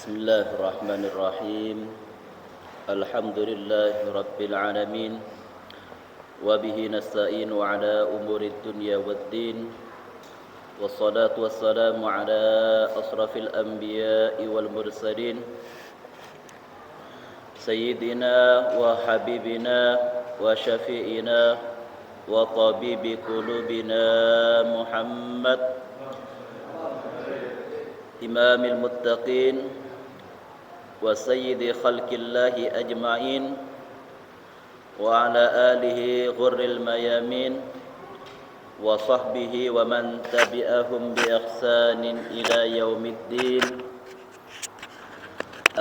Bismillahirrahmanirrahim. Alhamdulillahi rabbil alamin. Wa bihi nasta'inu ala umuri dunya waddin. Wassalatu wassalamu ala asrafil anbiya'i wal mursalin. Sayyidina wa habibina wa syafi'ina wa tabibi qulubina Muhammad imamil muttaqin wa sayyidi khalqillahi ajma'in wa ala alihi ghurril mayamin wa sahbihi wa man tabi'ahum bi ihsanin ila yaumiddin.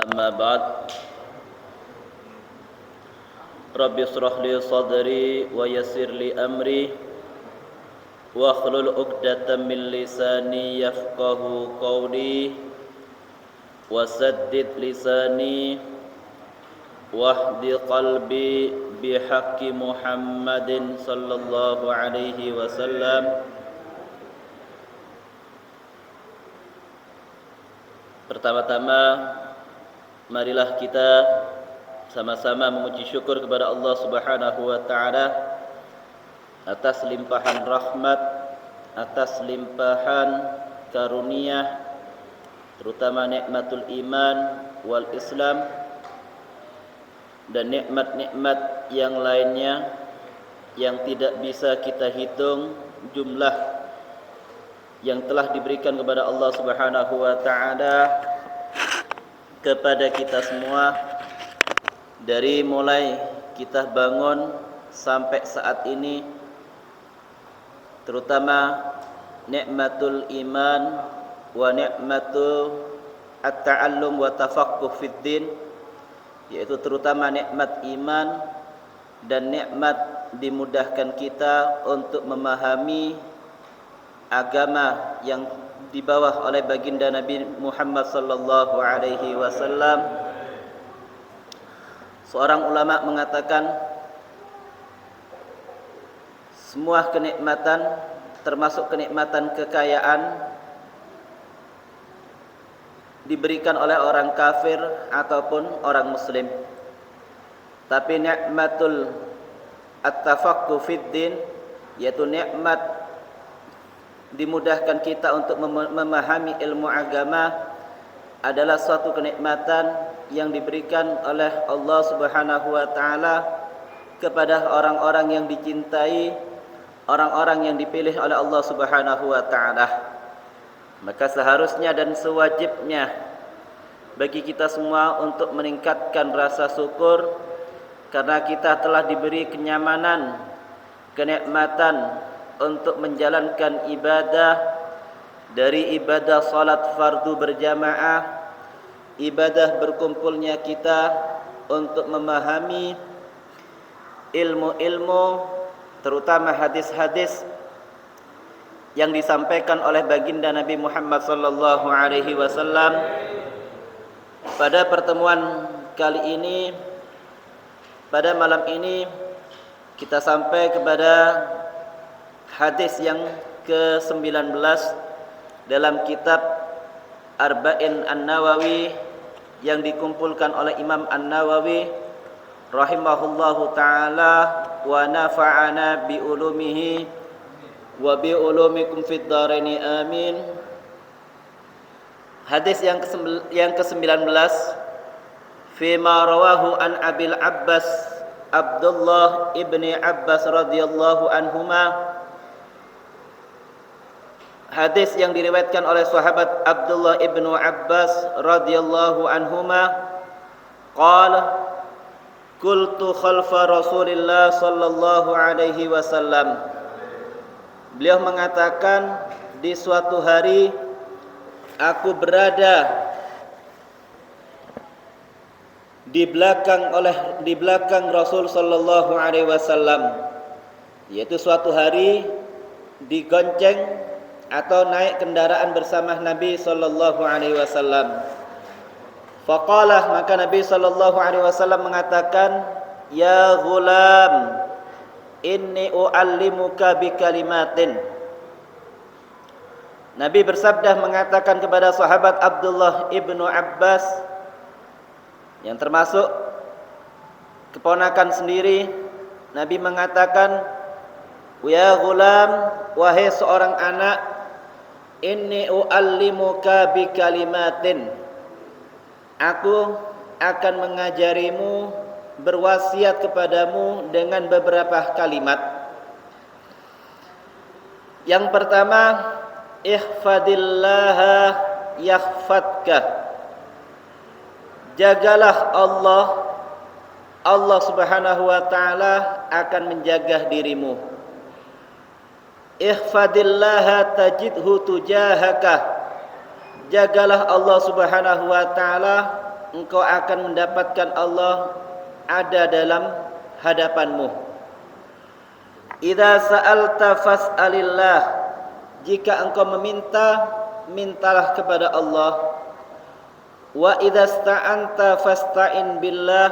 Amma ba'd. Rabbi shrah li sadri wa yassir li amri wa akhlul 'uqdatam min lisani yafqahu qawli wasaddid lisani wahdi qalbi bihaqqi Muhammadin sallallahu alaihi wasallam. Pertama-tama marilah kita sama-sama memuji syukur kepada Allah Subhanahu wa taala atas limpahan rahmat, atas limpahan karunia, terutama nikmatul iman wal Islam dan nikmat-nikmat yang lainnya yang tidak bisa kita hitung jumlah yang telah diberikan kepada Allah Subhanahu wa taala kepada kita semua, dari mulai kita bangun sampai saat ini, terutama nikmatul iman wa nikmatu at-ta'allum wa tafaqquh fid din, yaitu terutama nikmat iman dan nikmat dimudahkan kita untuk memahami agama yang dibawa oleh baginda Nabi Muhammad sallallahu alaihi wasallam. Seorang ulama mengatakan semua kenikmatan, termasuk kenikmatan kekayaan, diberikan oleh orang kafir ataupun orang muslim. Tapi nikmatul at-tafaqquh fid din, yaitu nikmat dimudahkan kita untuk memahami ilmu agama, adalah suatu kenikmatan yang diberikan oleh Allah Subhanahu wa taala kepada orang-orang yang dicintai, orang-orang yang dipilih oleh Allah Subhanahu wa taala. Maka seharusnya dan sewajibnya bagi kita semua untuk meningkatkan rasa syukur karena kita telah diberi kenyamanan, kenikmatan untuk menjalankan ibadah, dari ibadah salat fardu berjamaah, ibadah berkumpulnya kita untuk memahami ilmu-ilmu, terutama hadis-hadis yang disampaikan oleh baginda Nabi Muhammad sallallahu alaihi wasallam. Pada pertemuan kali ini, pada malam ini, kita sampai kepada hadis yang ke-19 dalam kitab Arba'in An-Nawawi yang dikumpulkan oleh Imam An-Nawawi rahimahullahu taala wa nafa'ana bi ulumihi wa bi ulumikum fid dharaini amin. Hadis yang ke-19, fima rawahu an Abil Abbas Abdullah ibni Abbas radhiyallahu anhuma. Hadis yang diriwayatkan oleh sahabat Abdullah ibnu Abbas radhiyallahu anhuma, qala qultu khalfa Rasulillah sallallahu alaihi wasallam. Beliau mengatakan, di suatu hari aku berada di belakang Rasul sallallahu alaihi wasallam, yaitu suatu hari digonceng atau naik kendaraan bersama Nabi sallallahu alaihi wasallam. Faqala, maka Nabi sallallahu alaihi wasallam mengatakan, ya ghulam, inni u'allimuka bi kalimatin. Nabi bersabda mengatakan kepada sahabat Abdullah ibnu Abbas yang termasuk keponakan sendiri, Nabi mengatakan, "Ya gulam, wahai seorang anak, inni uallimuka bi kalimatin." Aku akan mengajarimu, berwasiat kepadamu dengan beberapa kalimat. Yang pertama, ihfadillaha yahfadka. Jagalah Allah, Allah Subhanahu wa taala akan menjaga dirimu. Ihfadillaha tajidhu tujahaka. Jagalah Allah Subhanahu wa taala, engkau akan mendapatkan Allah ada dalam hadapanmu. Idza sa'alta fas'alillah. Jika engkau meminta, mintalah kepada Allah. Wa idza sta'anta fasta'in billah.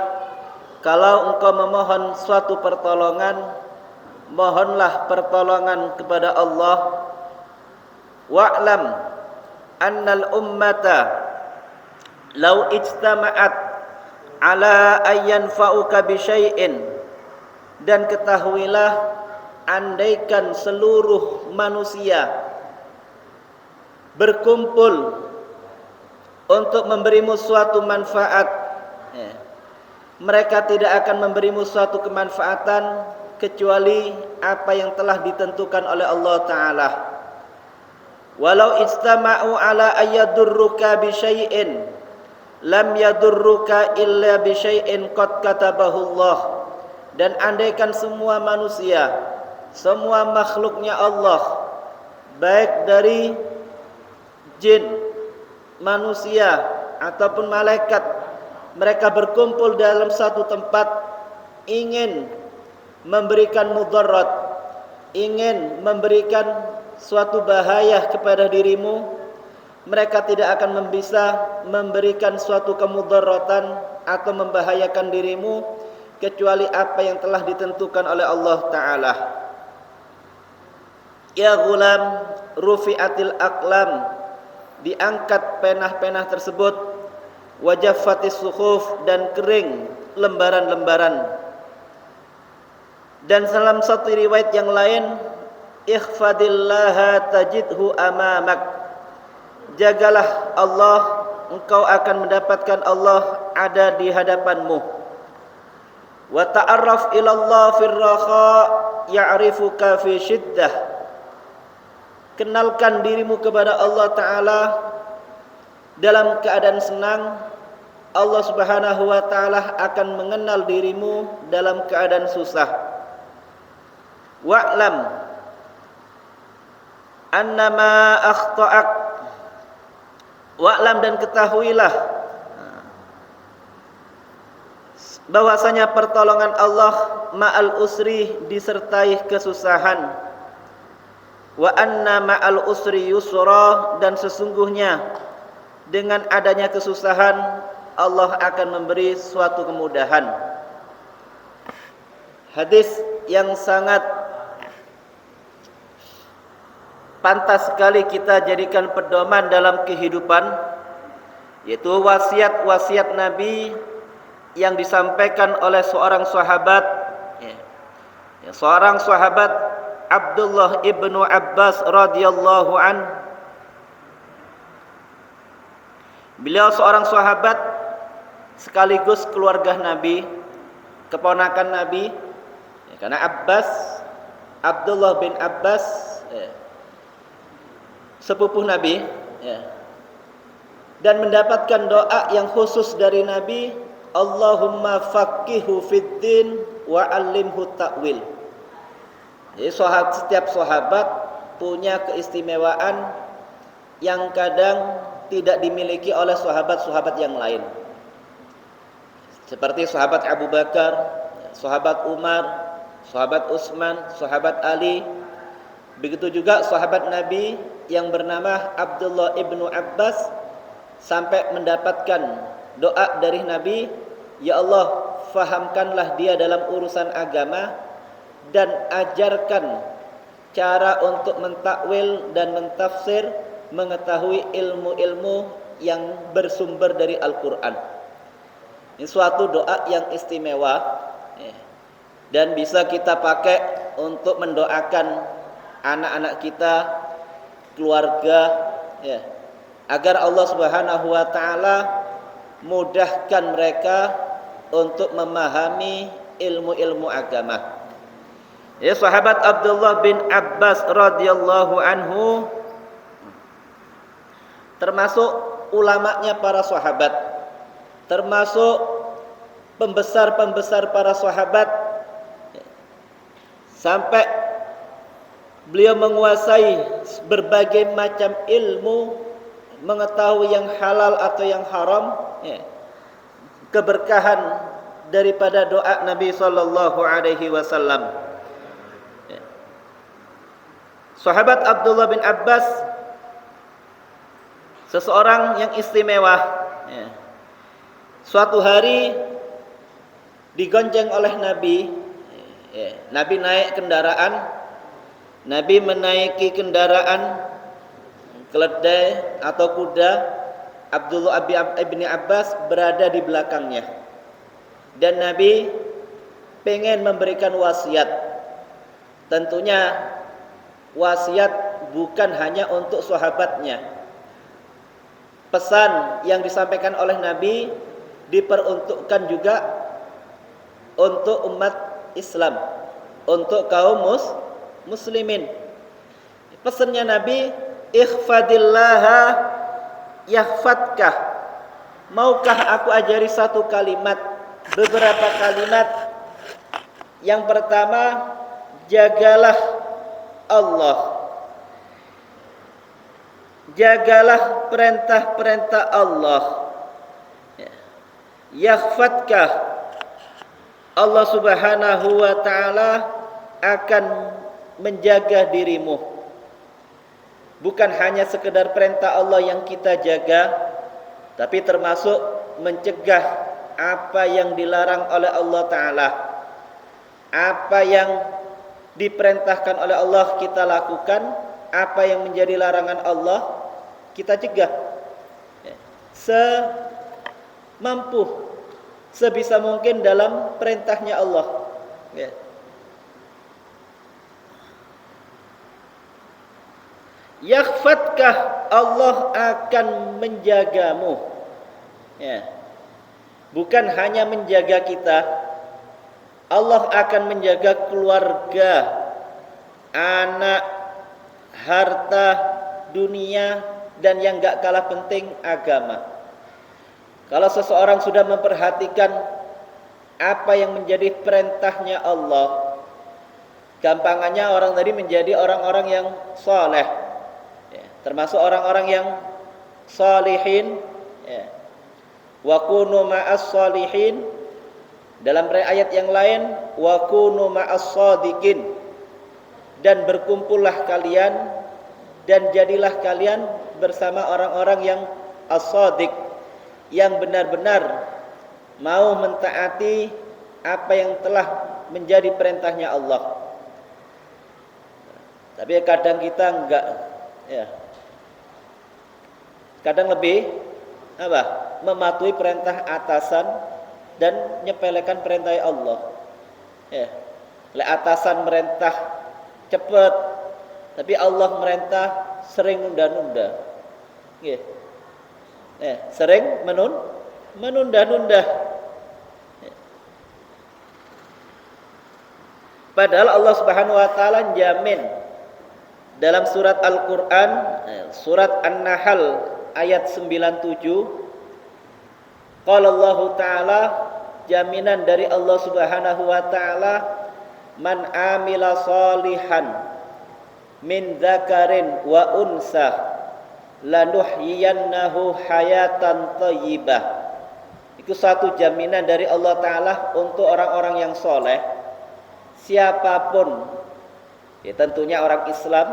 Kalau engkau memohon suatu pertolongan, mohonlah pertolongan kepada Allah. Wa'lam annal ummata law ijtama'at ala ayyanfa'uka bi syai'in. Dan ketahuilah, andaikan seluruh manusia berkumpul untuk memberimu suatu manfaat, mereka tidak akan memberimu suatu kemanfaatan kecuali apa yang telah ditentukan oleh Allah Ta'ala. Walau istama'u ala ayyadurruka bi syai'in lam yadurruka illa bi syai'in qad katabahu Allah. Dan andaikan semua manusia, semua makhluknya Allah, baik dari jin, manusia ataupun malaikat, mereka berkumpul dalam satu tempat ingin memberikan mudarat, ingin memberikan suatu bahaya kepada dirimu, mereka tidak akan bisa memberikan suatu kemudaratan atau membahayakan dirimu kecuali apa yang telah ditentukan oleh Allah Ta'ala. Ya gulam, rufi'atil aqlam. Diangkat penah-penah tersebut. Wajaffatis suhuf, dan kering lembaran-lembaran. Dan dalam satu riwayat yang lain, ihfadillaha tajidhu amamak. Jagalah Allah, engkau akan mendapatkan Allah ada di hadapanmu. Wa ta'arraf ila Allah fir raha ya'rifuka fi syiddah. Kenalkan dirimu kepada Allah Ta'ala dalam keadaan senang, Allah Subhanahu wa taala akan mengenal dirimu dalam keadaan susah. Wa'lam annama akhta'ak. Wa'lam, dan ketahuilah bahwasanya pertolongan Allah ma'al usri, disertai kesusahan. Wa anna ma'al usri yusra, dan sesungguhnya dengan adanya kesusahan Allah akan memberi suatu kemudahan. Hadis yang sangat pantas sekali kita jadikan pedoman dalam kehidupan, yaitu wasiat-wasiat Nabi yang disampaikan oleh seorang sahabat, seorang sahabat Abdullah ibnu Abbas radhiyallahu an. Beliau seorang sahabat sekaligus keluarga Nabi, keponakan Nabi, karena Abdullah bin Abbas sepupu Nabi, dan mendapatkan doa yang khusus dari Nabi, Allahumma faqihu fid din wa 'allimhu ta'wil. Jadi setiap sahabat punya keistimewaan yang kadang tidak dimiliki oleh sahabat-sahabat yang lain. Seperti sahabat Abu Bakar, sahabat Umar, sahabat Utsman, sahabat Ali. Begitu juga sahabat Nabi yang bernama Abdullah ibnu Abbas sampai mendapatkan doa dari Nabi, ya Allah, fahamkanlah dia dalam urusan agama dan ajarkan cara untuk mentakwil dan mentafsir mengetahui ilmu-ilmu yang bersumber dari Al-Quran. Ini suatu doa yang istimewa, dan bisa kita pakai untuk mendoakan anak-anak kita, keluarga, agar Allah Subhanahu wa taala mudahkan mereka untuk memahami ilmu-ilmu agama. Ya, sahabat Abdullah bin Abbas radhiyallahu anhu termasuk ulamanya para sahabat, termasuk pembesar-pembesar para sahabat, sampai beliau menguasai berbagai macam ilmu, mengetahui yang halal atau yang haram, keberkahan daripada doa Nabi sallallahu alaihi wasallam. Sahabat Abdullah bin Abbas seseorang yang istimewa. Suatu hari digonceng oleh Nabi. Nabi naik kendaraan. Nabi menaiki kendaraan keledai atau kuda. Abdullah bin Abbas berada di belakangnya. Dan Nabi pengen memberikan wasiat. Tentunya wasiat bukan hanya untuk sahabatnya. Pesan yang disampaikan oleh Nabi diperuntukkan juga untuk umat Islam, untuk kaum muslimin. Pesannya Nabi, ikhfadillaha yahfadkah. Maukah aku ajari satu kalimat, beberapa kalimat. Yang pertama, jagalah Allah. Jagalah perintah-perintah Allah. Yahfadkah. Allah Subhanahu wa taala akan menjaga dirimu. Bukan hanya sekedar perintah Allah yang kita jaga, tapi termasuk mencegah apa yang dilarang oleh Allah taala. Apa yang diperintahkan oleh Allah kita lakukan, apa yang menjadi larangan Allah kita cegah. Semampu, sebisa mungkin dalam perintahnya Allah. Yakhfadkah, Allah akan menjagamu. Bukan hanya menjaga kita, Allah akan menjaga keluarga, anak, harta, dunia, dan yang gak kalah penting agama. Kalau seseorang sudah memperhatikan apa yang menjadi perintahnya Allah, gampangannya orang tadi menjadi orang-orang yang soleh, termasuk orang-orang yang salihin. Wa kunu ma'as salihin. Dalam ayat yang lain, wa kunu ma'as shadiqin, dan berkumpullah kalian dan jadilah kalian bersama orang-orang yang as-shadiq, yang benar-benar mau mentaati apa yang telah menjadi perintahnya Allah. Tapi kadang kita enggak, kadang lebih mematuhi perintah atasan dan nyepelekan perintah Allah. Le atasan merintah cepat, tapi Allah merintah sering nunda-nunda. Sering menunda-nunda. Padahal Allah Subhanahu wa taala jamin dalam surat Al-Qur'an, surat An-Nahl ayat 97, qala Allah taala, jaminan dari Allah Subhanahu wa taala, man amila salihan min dzakarin wa unsa lanuhyiyannahu hayatan thayyibah. Itu satu jaminan dari Allah taala untuk orang-orang yang soleh. Siapapun, tentunya orang Islam,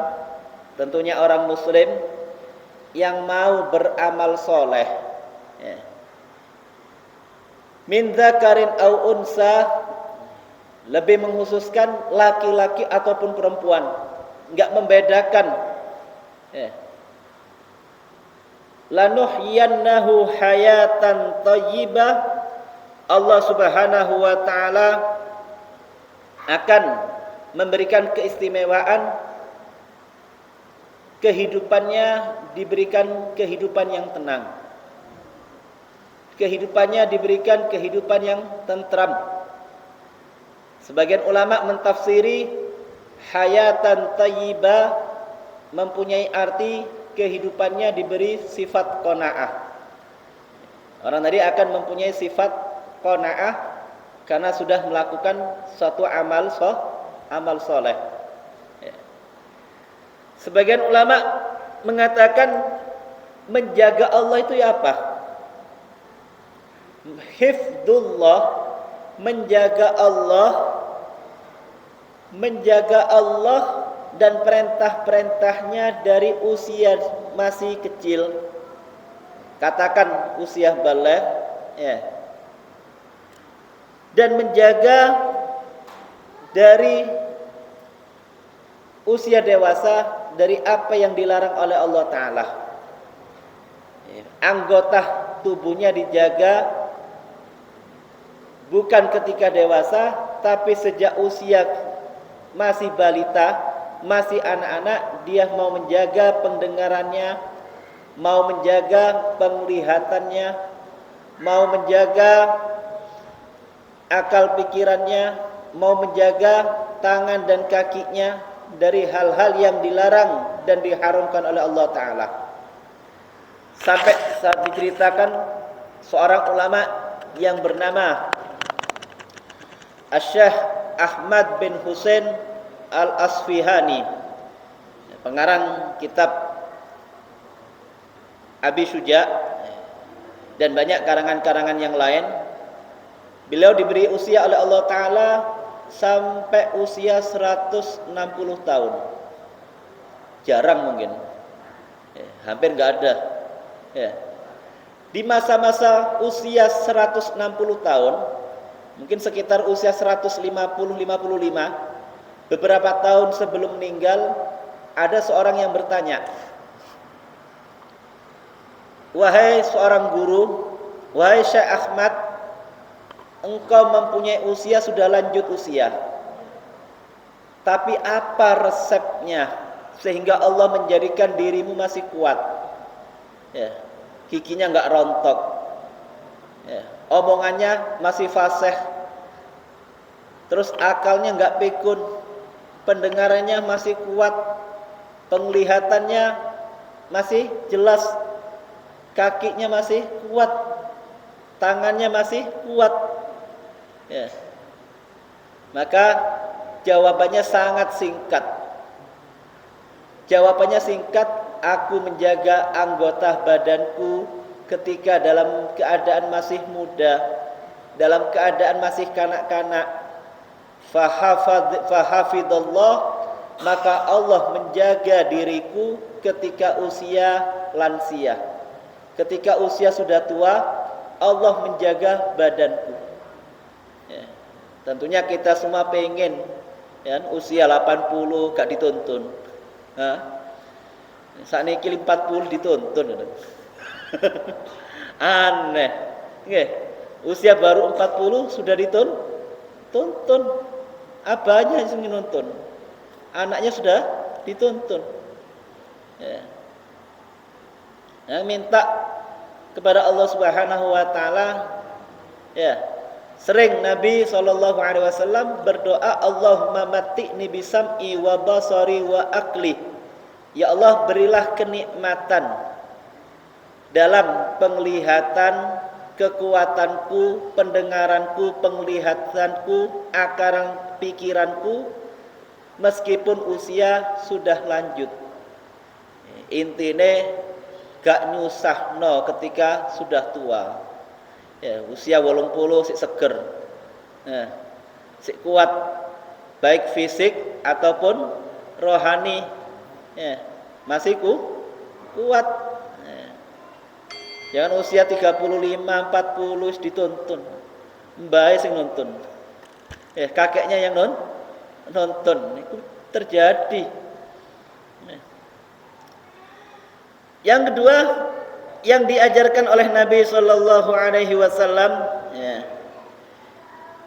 tentunya orang Muslim yang mau beramal soleh, min dzakarin au unsa, lebih mengkhususkan laki-laki ataupun perempuan, enggak membedakan. lanuhyiyannahu hayatan thayyibah, Allah Subhanahu wa taala akan memberikan keistimewaan, kehidupannya diberikan kehidupan yang tenang, kehidupannya diberikan kehidupan yang tentram. Sebagian ulama mentafsiri hayatan thayyibah mempunyai arti kehidupannya diberi sifat qanaah. Orang tadi akan mempunyai sifat qanaah karena sudah melakukan suatu amal soleh. Sebagian ulama mengatakan menjaga Allah itu ya apa? Hifdzullah, menjaga Allah dan perintah-perintahnya dari usia masih kecil, katakan usia baligh, ya. Dan menjaga dari usia dewasa dari apa yang dilarang oleh Allah Ta'ala. Anggota tubuhnya dijaga bukan ketika dewasa, tapi sejak usia masih balita, masih anak-anak, dia mau menjaga pendengarannya, mau menjaga penglihatannya, mau menjaga akal pikirannya, mau menjaga tangan dan kakinya dari hal-hal yang dilarang dan diharamkan oleh Allah Ta'ala. Sampai saat diceritakan seorang ulama yang bernama Asy-Syaikh Ahmad bin Husain Al-Asfihani, pengarang kitab Abi Syuja dan banyak karangan-karangan yang lain. Beliau diberi usia oleh Allah Ta'ala sampai usia 160 tahun. Jarang mungkin, hampir nggak ada. Di masa-masa usia 160 tahun, mungkin sekitar usia 150-55, beberapa tahun sebelum meninggal, ada seorang yang bertanya, wahai seorang guru, wahai Syekh Ahmad, engkau mempunyai usia, sudah lanjut usia, tapi apa resepnya sehingga Allah menjadikan dirimu masih kuat, giginya nggak rontok, omongannya masih fasih, terus akalnya nggak pikun, pendengarannya masih kuat, penglihatannya masih jelas, kakinya masih kuat, tangannya masih kuat. Maka jawabannya sangat singkat. Jawabannya singkat, aku menjaga anggota badanku ketika dalam keadaan masih muda, dalam keadaan masih kanak-kanak. Fahafidullah, maka Allah menjaga diriku ketika usia lansia. Ketika usia sudah tua, Allah menjaga badanku. Tentunya kita semua pengen usia 80 gak dituntun. Saat ini 40 dituntun. Aneh. Usia baru 40 sudah dituntun. Abahnya yang nuntun, anaknya sudah dituntun. Minta kepada Allah Subhanahu wa taala, sering Nabi SAW berdoa, Allahumma matti'ni bisam'i wa basari wa aqli. Ya Allah, berilah kenikmatan dalam penglihatan, kekuatanku, pendengaranku, penglihatanku, akal pikiranku, meskipun usia sudah lanjut. Intine gak nyusahno ketika sudah tua. Usia 80 sik seger, sik kuat, baik fisik ataupun rohani, masih kuat. Jangan usia 35, 40 dituntun, mbae sing nuntun, kakeknya yang nonton. Itu terjadi. Yang kedua, yang diajarkan oleh Nabi sallallahu alaihi wasallam ya,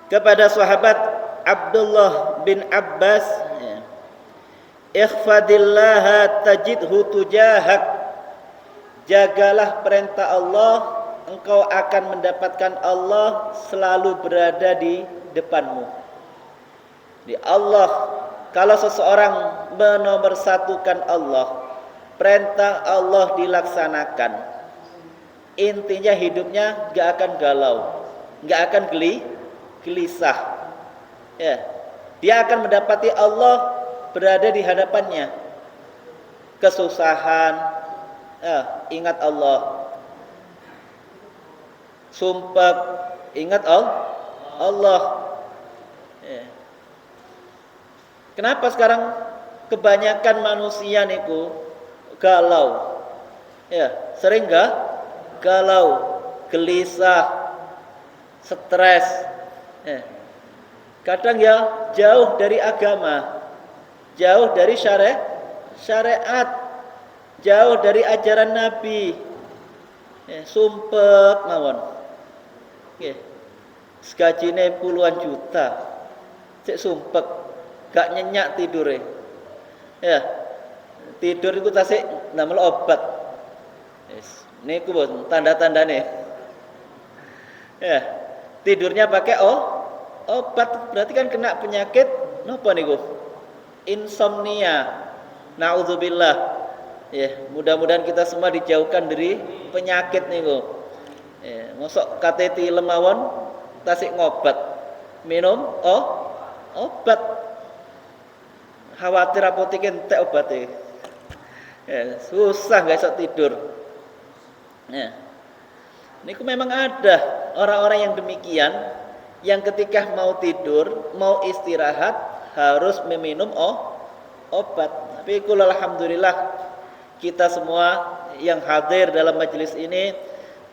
kepada sahabat Abdullah bin Abbas ya, ikhfadillaha tajidhu tujahak, jagalah perintah Allah, engkau akan mendapatkan Allah selalu berada di depanmu. Di Allah, kalau seseorang menomorsatukan Allah, perintah Allah dilaksanakan, intinya hidupnya gak akan galau, gak akan gelisah ya. Dia akan mendapati Allah berada di hadapannya. Kesusahan ingat Allah, sumpah ingat Allah ya. Kenapa sekarang kebanyakan manusia niku galau ya, sering galau, gelisah, stres ya. Kadang ya jauh dari agama, jauh dari syariat, jauh dari ajaran Nabi ya, sumpek mawon ya. Segajine puluhan juta cek sumpek, gak nyenyak tidure ya. Tidur itu tasik namel obat yes. Niku bos tanda-tandane ya. Tidurnya pakai obat, berarti kan kena penyakit napa niku? Insomnia. Nauzubillah ya, mudah-mudahan kita semua dijauhkan dari penyakit niku ya. Mosok KTT lemawon tasik ngobat, minum obat, khawatir apotek entek obatnya ya, susah gak bisa tidur ya. Niku memang ada orang-orang yang demikian, yang ketika mau tidur, mau istirahat harus meminum obat. Tapi alhamdulillah kita semua yang hadir dalam majelis ini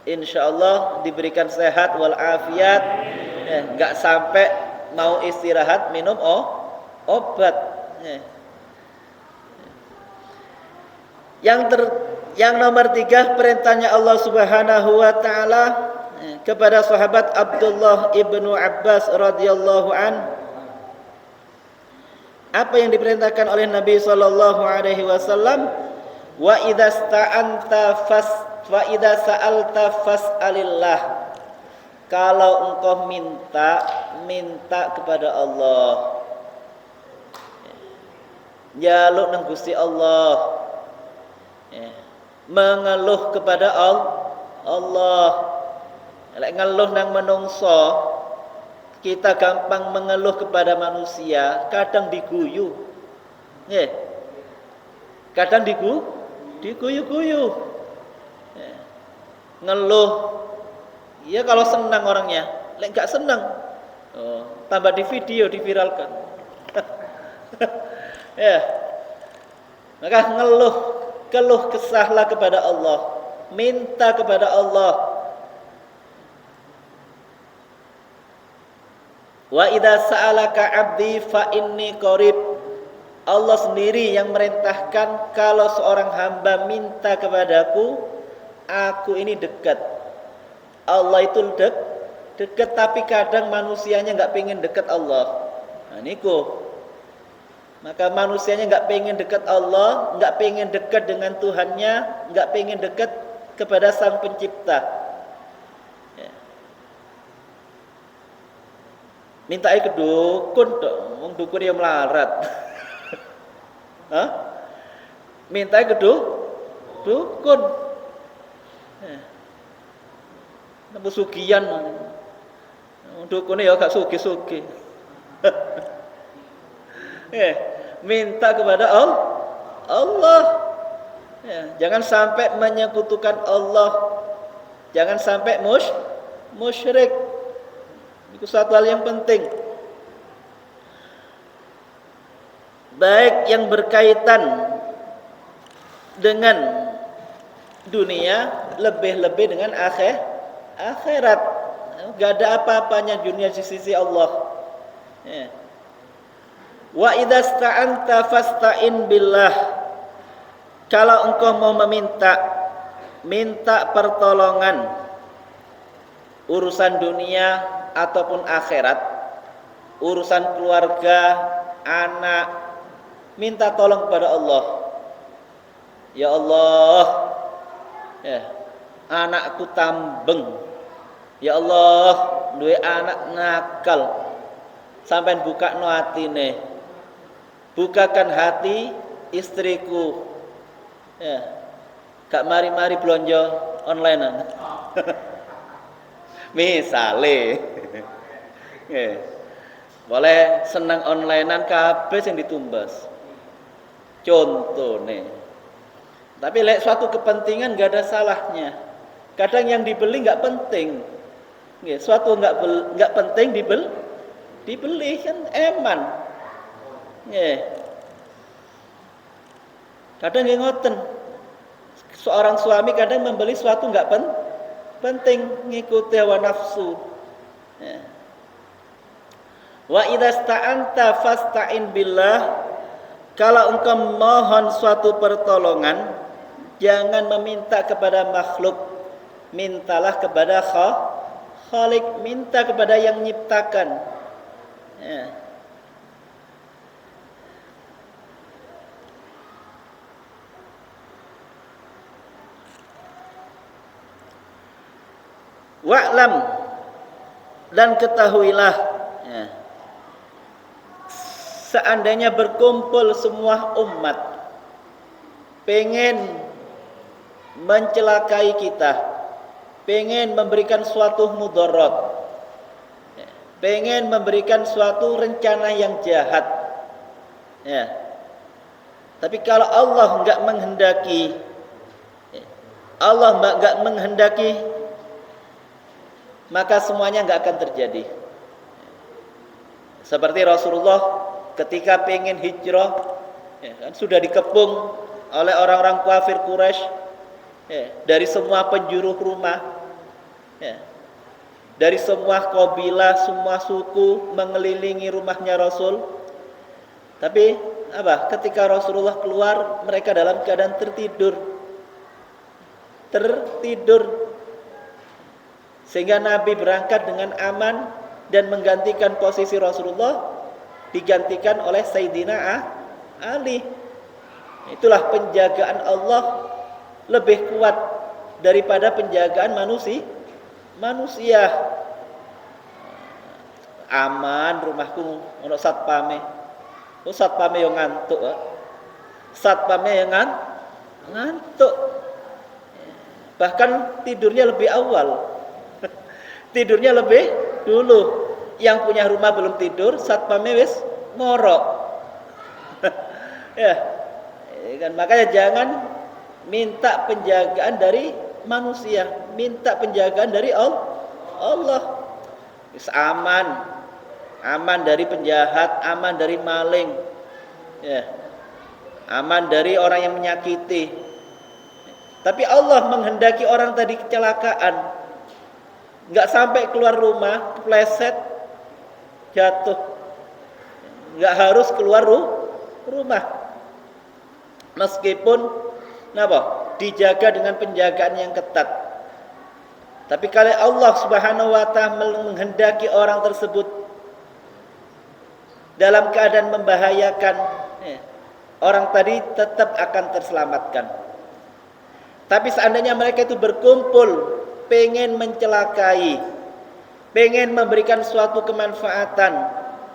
insyaallah diberikan sehat walafiat ya, gak sampai mau istirahat minum obat ya. Yang nomor 3, perintahnya Allah Subhanahu wa taala kepada sahabat Abdullah ibnu Abbas radhiyallahu an. Apa yang diperintahkan oleh Nabi sallallahu alaihi wasallam? Wa idza sa'alta fas'alillah. Kalau engkau minta kepada Allah. Jaluk nang Gusti Allah. Mengeluh kepada Allah. Lek ngeluh nang menungso, kita gampang mengeluh kepada manusia, kadang diguyu. Nggih. Kadang diguyu-guyu. Ngeluh. Ya kalau senang orangnya, lek enggak senang, tambah di video, diviralkan. Ya. Maka keluh kesahlah kepada Allah, minta kepada Allah. Wa idza sa'alaka 'abdi fa inni qarib. Allah sendiri yang merintahkan kalau seorang hamba minta kepadaku, aku ini dekat. Allah itu dekat, tapi kadang manusianya enggak pengen dekat Allah. Nah niku. Maka manusianya enggak pengen dekat Allah, enggak pengen dekat dengan Tuhannya, enggak pengen dekat kepada Sang Pencipta. Ya. Mintai ke dukun tok, wong dukun yang melarat. Hah? Mintai ke dukun. Ya. Nemu sugihan. Dukune ya gak sugih-sugih. Minta kepada Allah. Ya, jangan sampai menyekutukan Allah. Jangan sampai musyrik. Itu satu hal yang penting. Baik yang berkaitan dengan dunia, lebih-lebih dengan akhirat. Gak ada apa-apanya dunia di sisi Allah. Ya. Wa idza sta'anta fasta'in billah. Kalau engkau mau minta pertolongan urusan dunia ataupun akhirat, urusan keluarga, anak, minta tolong kepada Allah. Ya Allah, ya, anakku tambeng. Ya Allah, duwe anak nakal. Sampai buka no hatine. Bukakan hati istriku. Ya. Gak mari-mari belanja online. Misale. Ya. Boleh senang onlinean kabeh sing ditumbas. Contohnya. Tapi lek suatu kepentingan gak ada salahnya. Kadang yang dibeli gak penting. Ya, suatu gak penting dibeli kan eman. Ya. Kadang yang ngoten. Seorang suami kadang membeli suatu gak penting, ngikuti hawa nafsu. Ya. Wa idza sta'anta fasta'in billah. Kalau engkau mohon suatu pertolongan, jangan meminta kepada makhluk, mintalah kepada Khalik, minta kepada yang menciptakan. Ya. Wa'lam, dan ketahuilah, ya, seandainya berkumpul semua umat pengen mencelakai kita, pengen memberikan suatu mudarat, ya, pengen memberikan suatu rencana yang jahat, ya. Tapi kalau Allah enggak menghendaki, ya, Allah enggak menghendaki, maka semuanya enggak akan terjadi. Seperti Rasulullah ketika pengen hijrah, ya, kan, sudah dikepung oleh orang-orang kafir Quraisy, ya, dari semua penjuru rumah, ya, dari semua kabilah, semua suku mengelilingi rumahnya Rasul. Tapi apa? Ketika Rasulullah keluar, mereka dalam keadaan tertidur. Sehingga Nabi berangkat dengan aman dan menggantikan posisi Rasulullah, digantikan oleh Sayyidina Ali. Itulah penjagaan Allah lebih kuat daripada penjagaan manusia. Aman rumahku ono satpame. Oh, satpame yang ngantuk. Satpame yang ngantuk. Bahkan tidurnya lebih awal. Tidurnya lebih dulu. Yang punya rumah belum tidur, satpamnya wis ngorok. Ya. Kan makanya jangan minta penjagaan dari manusia, minta penjagaan dari Allah. Wis aman dari penjahat, aman dari maling. Ya. Aman dari orang yang menyakiti. Tapi Allah menghendaki orang tadi kecelakaan. Enggak sampai keluar rumah, kepleset, jatuh. Enggak harus keluar rumah. Meskipun dijaga dengan penjagaan yang ketat. Tapi kalau Allah Subhanahu wa taala menghendaki orang tersebut dalam keadaan membahayakan, orang tadi tetap akan terselamatkan. Tapi seandainya mereka itu berkumpul pengen mencelakai, pengen memberikan suatu kemanfaatan,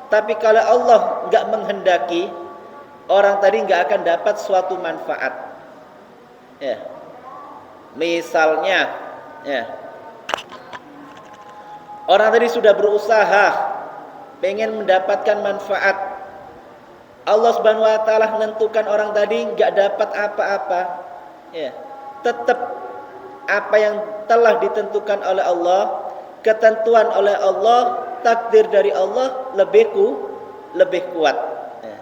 tapi kalau Allah enggak menghendaki, orang tadi enggak akan dapat suatu manfaat. Ya. Misalnya, ya, orang tadi sudah berusaha pengen mendapatkan manfaat. Allah Subhanahu wa taala menentukan orang tadi enggak dapat apa-apa. Ya. Tetap apa yang telah ditentukan oleh Allah, ketentuan oleh Allah, takdir dari Allah lebih kuat. Ya.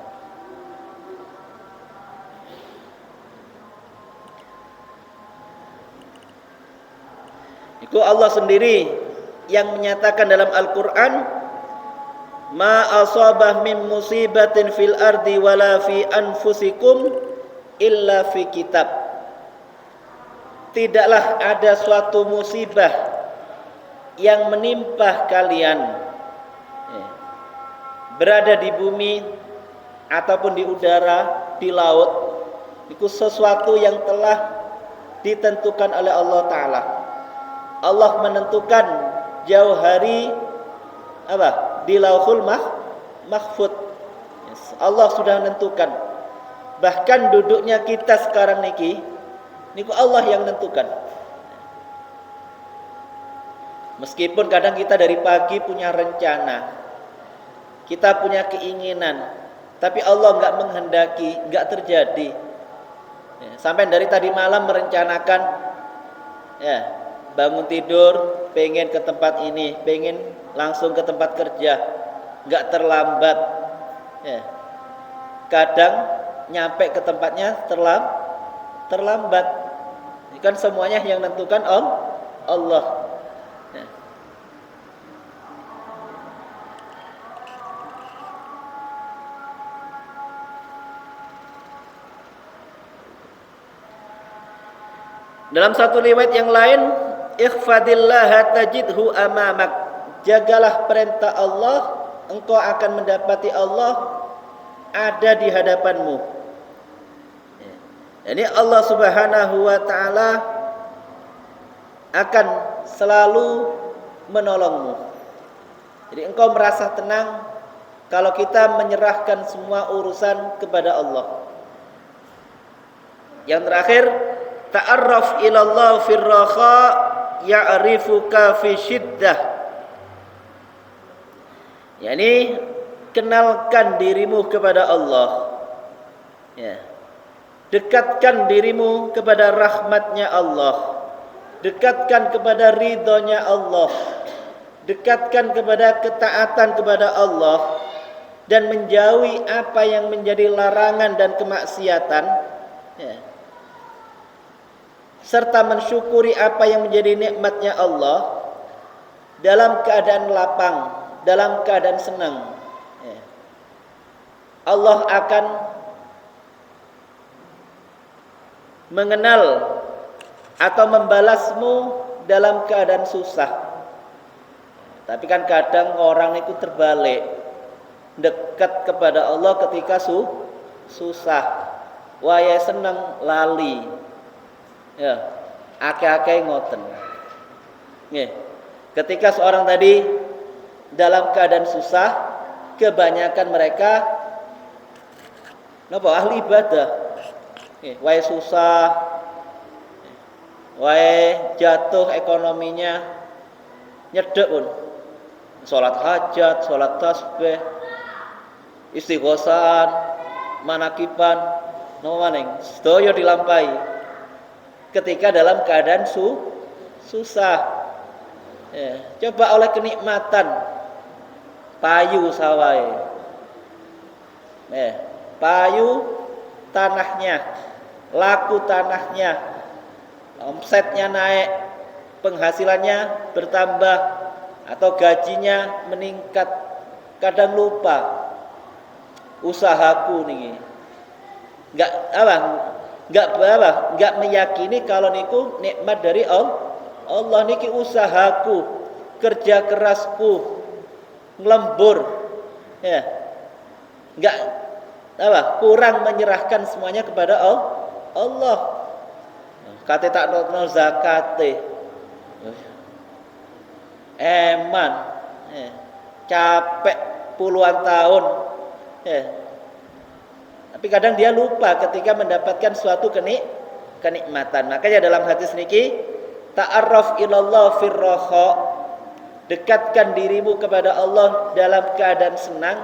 Itu Allah sendiri yang menyatakan dalam Al-Quran, ma asabah min musibatin fil ardi wala fi anfusikum illa fi kitab. tidaklah ada suatu musibah yang menimpa kalian berada di bumi ataupun di udara, di laut, itu sesuatu yang telah ditentukan oleh Allah Ta'ala. Allah menentukan jauh hari di Lauhul Mahfud. Allah sudah menentukan. Bahkan duduknya kita sekarang niku Allah yang menentukan. Meskipun kadang kita dari pagi punya rencana, kita punya keinginan, tapi Allah enggak menghendaki, enggak terjadi. Sampai dari tadi malam merencanakan, bangun tidur, pengen ke tempat ini, pengen langsung ke tempat kerja, enggak terlambat. Kadang nyampe ke tempatnya terlambat. Ini kan semuanya yang menentukan Allah. Dalam satu riwayat yang lain, ikhfadillaha tajidhu amamak. Jagalah perintah Allah, engkau akan mendapati Allah ada di hadapanmu. Jadi Allah Subhanahu wa taala akan selalu menolongmu. Jadi engkau merasa tenang kalau kita menyerahkan semua urusan kepada Allah. Yang terakhir, ta'arraf ilallah fir raha ya'rifuka fi syiddah. Yani kenalkan dirimu kepada Allah. Dekatkan dirimu kepada rahmatnya Allah. Dekatkan kepada ridhonya Allah. Dekatkan kepada ketaatan kepada Allah. Dan menjauhi apa yang menjadi larangan dan kemaksiatan. Serta mensyukuri apa yang menjadi nikmatnya Allah dalam keadaan lapang, dalam keadaan senang. Allah akan mengenal atau membalasmu dalam keadaan susah. Tapi kan kadang orang itu terbalik, dekat kepada Allah ketika susah, waya senang lali. Ake-ake ngoten. Ketika seorang tadi dalam keadaan susah, kebanyakan mereka ahli ibadah. Wae susah, wae jatuh ekonominya, nyedek pun. Salat hajat, salat tasbih, istighosahan, manakiban, maning sedaya dilampahi. Ketika dalam keadaan susah, coba oleh kenikmatan payu sawai, payu tanahnya, laku tanahnya, omsetnya naik, penghasilannya bertambah atau gajinya meningkat. Kadang lupa usahaku nih, enggak meyakini kalau niku nikmat dari Allah niki usahaku, kerja kerasku, ngelembur, enggak kurang menyerahkan semuanya kepada Allah. Kate tak notno zakate, eman, capek puluhan tahun, tapi kadang dia lupa ketika mendapatkan suatu kenikmatan. Makanya dalam hadis niki, ta'arraf ilallah fir raha, dekatkan dirimu kepada Allah dalam keadaan senang,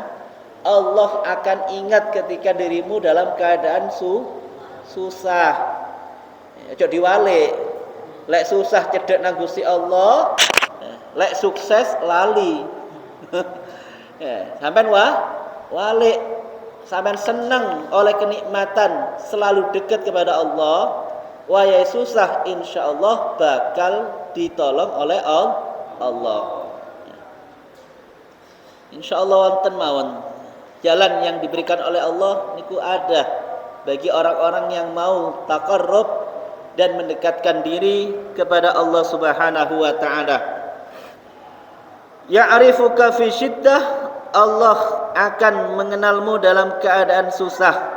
Allah akan ingat ketika dirimu dalam keadaan susah. Ojo diwalik. Lek susah cedek nang Gusti Allah, lek sukses lali. Sampean walik. Sampean senang oleh kenikmatan, selalu dekat kepada Allah, wayai susah insyaallah bakal ditolong oleh Allah. Insyaallah wonten mawon. Jalan yang diberikan oleh Allah niku ada bagi orang-orang yang mau taqarrub dan mendekatkan diri kepada Allah Subhanahu wa taala. Ya'rifuka fi syiddah, Allah akan mengenalmu dalam keadaan susah.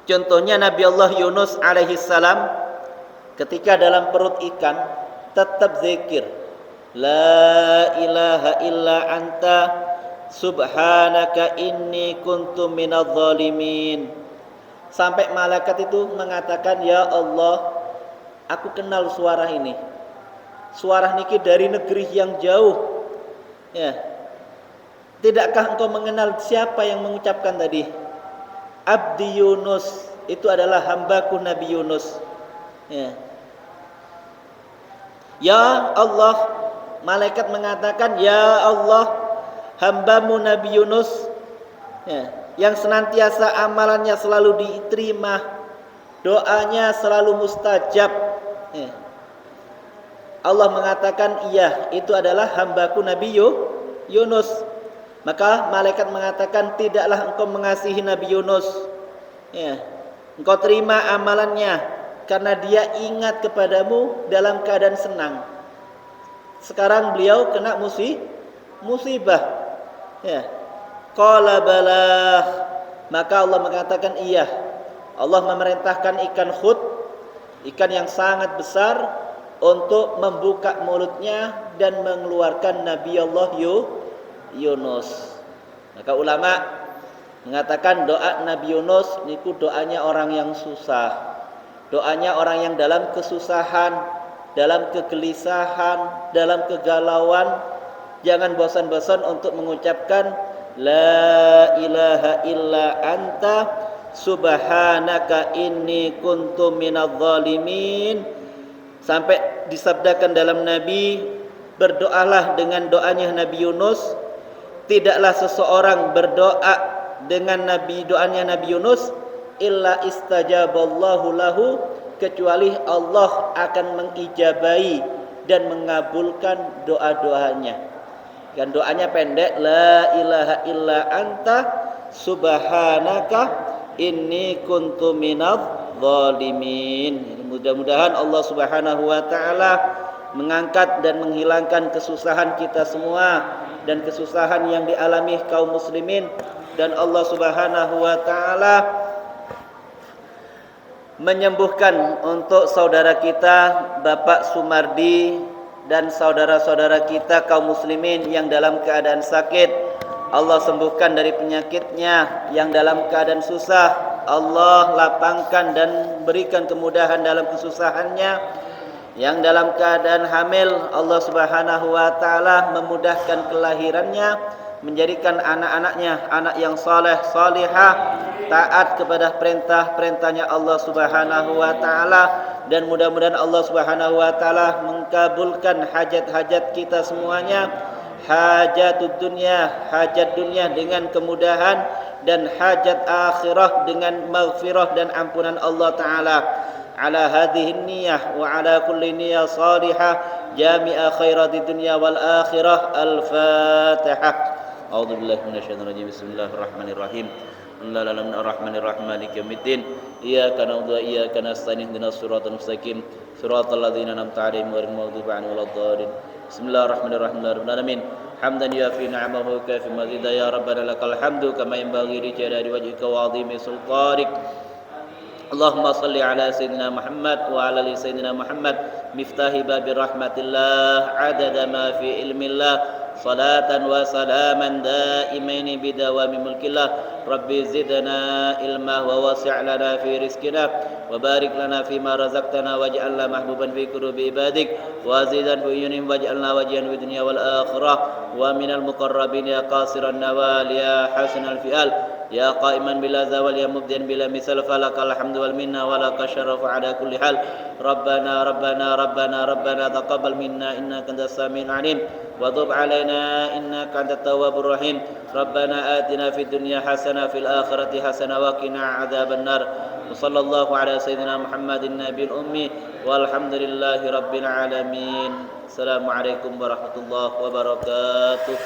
Contohnya Nabi Allah Yunus alaihi salam ketika dalam perut ikan tetap zikir, la ilaha illa anta subhanaka inni kuntu minadh dhalimin. Sampai malaikat itu mengatakan, ya Allah, aku kenal suara ini. Suara niki dari negeri yang jauh. Ya. Tidakkah engkau mengenal siapa yang mengucapkan tadi? Abdi Yunus, itu adalah hambaku Nabi Yunus. Ya. Ya Allah, malaikat mengatakan, ya Allah, hambamu Nabi Yunus, ya, yang senantiasa amalannya selalu diterima, doanya selalu mustajab. Ya. Allah mengatakan, iya, itu adalah hambaku Nabi Yunus. Maka malaikat mengatakan, tidaklah engkau mengasihi Nabi Yunus, ya, engkau terima amalannya karena dia ingat kepadamu dalam keadaan senang. Sekarang beliau kena musibah. Ya. Qala balah. Maka Allah mengatakan, iya, Allah memerintahkan ikan khut, ikan yang sangat besar, untuk membuka mulutnya dan mengeluarkan Nabi Allah Yunus. Maka ulama mengatakan doa Nabi Yunus itu doanya orang yang susah. Doanya orang yang dalam kesusahan, dalam kegelisahan, dalam kegalauan. Jangan bosan-bosan untuk mengucapkan la ilaha illa anta subhanaka inni kuntu minadh dhalimin. Sampai disabdakan dalam Nabi, berdoalah dengan doanya Nabi Yunus. Tidaklah seseorang berdoa dengan doanya Nabi Yunus illa istajaballahu lahu, kecuali Allah akan mengijabahi dan mengabulkan doa-doanya. Dan doanya pendek, la ilaha illa anta subhanaka inni kuntu minadh dhalimin. Mudah-mudahan Allah Subhanahu wa taala mengangkat dan menghilangkan kesusahan kita semua dan kesusahan yang dialami kaum muslimin, dan Allah Subhanahu wa taala menyembuhkan untuk saudara kita Bapak Sumardi dan saudara-saudara kita kaum muslimin yang dalam keadaan sakit. Allah sembuhkan dari penyakitnya. Yang dalam keadaan susah, Allah lapangkan dan berikan kemudahan dalam kesusahannya. Yang dalam keadaan hamil, Allah Subhanahu wa taala memudahkan kelahirannya, menjadikan anak-anaknya anak yang saleh, salihah, taat kepada perintah-perintahnya Allah Subhanahu wa taala, dan mudah-mudahan Allah Subhanahu wa taala mengabulkan hajat-hajat kita semuanya, hajat dunia dengan kemudahan, dan hajat akhirah dengan maghfirah dan ampunan Allah taala. Ala hadhihi niyyah wa ala kulli niyyah salihah jami'a khairati dunya wal akhirah. Al-Fatihah. A'udzu billahi minasyaitonir rajim. Bismillahirrahmanirrahim. Bismillahirrahmanirrahim. Maliki yaumiddin. Iyyaka na'budu wa iyyaka nasta'in. Ihdinas siratal mustaqim. Siratal ladzina an'amta 'alaihim ghairil maghdubi 'alaihim waladdallin. Bismillahirrahmanirrahim. Alamin. Hamdan yafi ni'amahu wa kafi mazida ya rabbana lakal hamdu kama yanbaghi li jalali wajhika wa 'azimi sultanik. Allahumma salli ala Sayyidina Muhammad wa ala ali Sayyidina Muhammad miftahi babi rahmatillah adada ma fi ilmillah salatan wa salaman daimaini bidawami mulkillah. Rabbi zidna ilma wa wasi' lana fi rizqina wa barik lana fima razaqtana waj'alna mahbuban fi qulubi ibadik wa zidan fi uyunihim waj'alna wajhan fi dunya wal akhirah wa minal muqarrabin ya qasiran nawal ya hasanal fi'al ya qa'iman bila zawal ya mubdian bila misal falakal hamdu wal minna walaka syarafu ala kulli hal. Rabbana taqabbal minna innaka antas samiul alim wa tub alaina innaka antat tawwabur rahim. Rabbana atina fid dunya hasanah fil akhirati hasanah wa qina adzabannar. Wa sallallahu ala sayyidina Muhammadin nabiyil ummi walhamdulillahi rabbil alamin. Assalamualaikum warahmatullahi wabarakatuh.